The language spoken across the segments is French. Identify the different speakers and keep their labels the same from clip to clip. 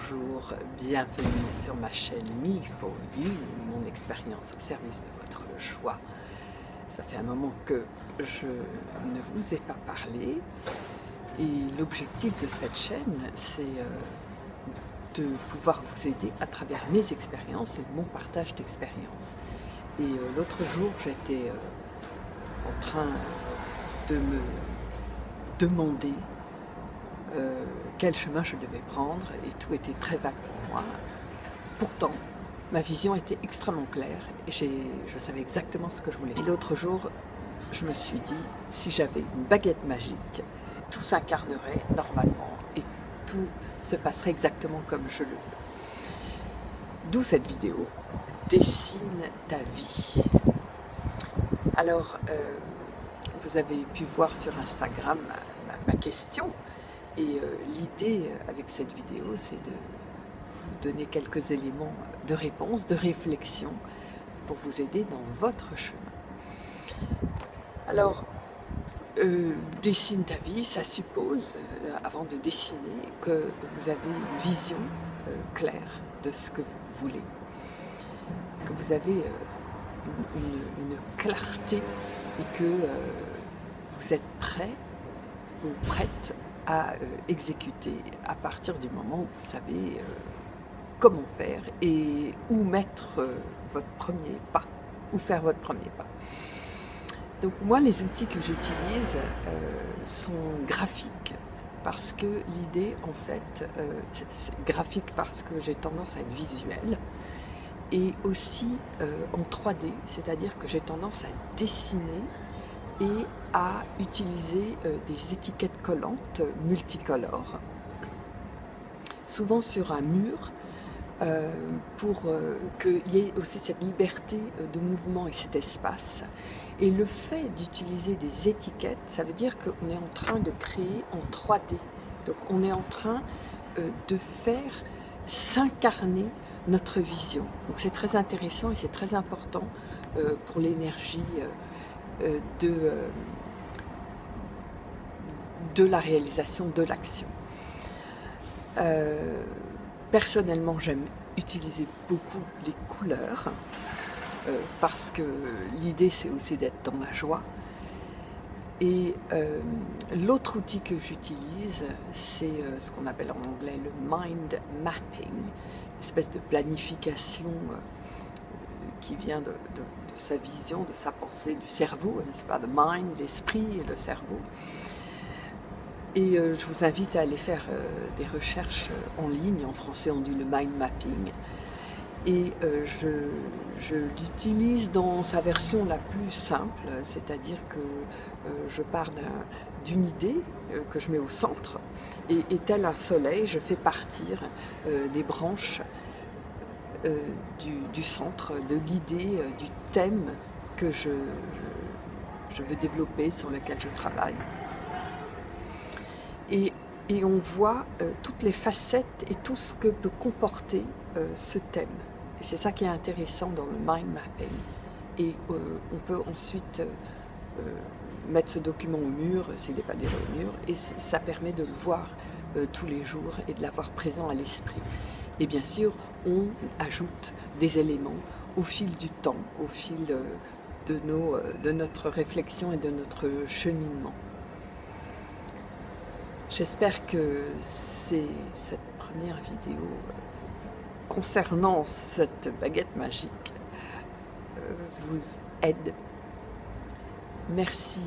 Speaker 1: bonjour, bienvenue sur ma chaîne Me for You, mon expérience au service de votre choix. Ça fait un moment que je ne vous ai pas parlé et l'objectif de cette chaîne, c'est de pouvoir vous aider à travers mes expériences et mon partage d'expériences. Et l'autre jour, j'étais en train de me demander quel chemin je devais prendre et tout était très vague pour moi. Pourtant, ma vision était extrêmement claire et je savais exactement ce que je voulais. Et l'autre jour, je me suis dit, si j'avais une baguette magique, tout s'incarnerait normalement et tout se passerait exactement comme je le veux. D'où cette vidéo, dessine ta vie. Alors, vous avez pu voir sur Instagram ma question. Et l'idée avec cette vidéo, c'est de vous donner quelques éléments de réponse, de réflexion, pour vous aider dans votre chemin. Alors, dessine ta vie, ça suppose, avant de dessiner, que vous avez une vision claire de ce que vous voulez, que vous avez une clarté et que vous êtes prêt ou prête à exécuter à partir du moment où vous savez comment faire et où mettre votre premier pas, où faire votre premier pas. Donc moi, les outils que j'utilise sont graphiques parce que l'idée, en fait, c'est graphique parce que j'ai tendance à être visuelle et aussi en 3D, c'est-à-dire que j'ai tendance à dessiner et à utiliser des étiquettes collantes multicolores, souvent sur un mur, pour qu'il y ait aussi cette liberté de mouvement et cet espace. Et le fait d'utiliser des étiquettes, ça veut dire qu'on est en train de créer en 3D. Donc on est en train de faire s'incarner notre vision. Donc c'est très intéressant et c'est très important pour l'énergie de la réalisation de l'action. Personnellement, j'aime utiliser beaucoup les couleurs parce que l'idée, c'est aussi d'être dans la joie. Et l'autre outil que j'utilise, c'est ce qu'on appelle en anglais le mind mapping, une espèce de planification qui vient de sa vision, de sa pensée, du cerveau, n'est-ce pas, the mind, l'esprit et le cerveau. Et je vous invite à aller faire des recherches en ligne. En français, on dit le mind mapping. Et je l'utilise dans sa version la plus simple, c'est-à-dire que je pars d'une idée que je mets au centre, et tel un soleil, je fais partir des branches du centre, de l'idée, du thème que je veux développer, sur lequel je travaille. Et on voit toutes les facettes et tout ce que peut comporter ce thème. Et c'est ça qui est intéressant dans le mind mapping. Et on peut ensuite mettre ce document au mur, s'il n'est pas déjà au mur, et ça permet de le voir tous les jours et de l'avoir présent à l'esprit. Et bien sûr, on ajoute des éléments au fil du temps, au fil de notre réflexion et de notre cheminement. J'espère que cette première vidéo concernant cette baguette magique vous aide. Merci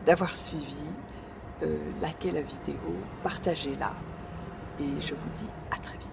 Speaker 1: d'avoir suivi, likez la vidéo, partagez-la et je vous dis à très vite.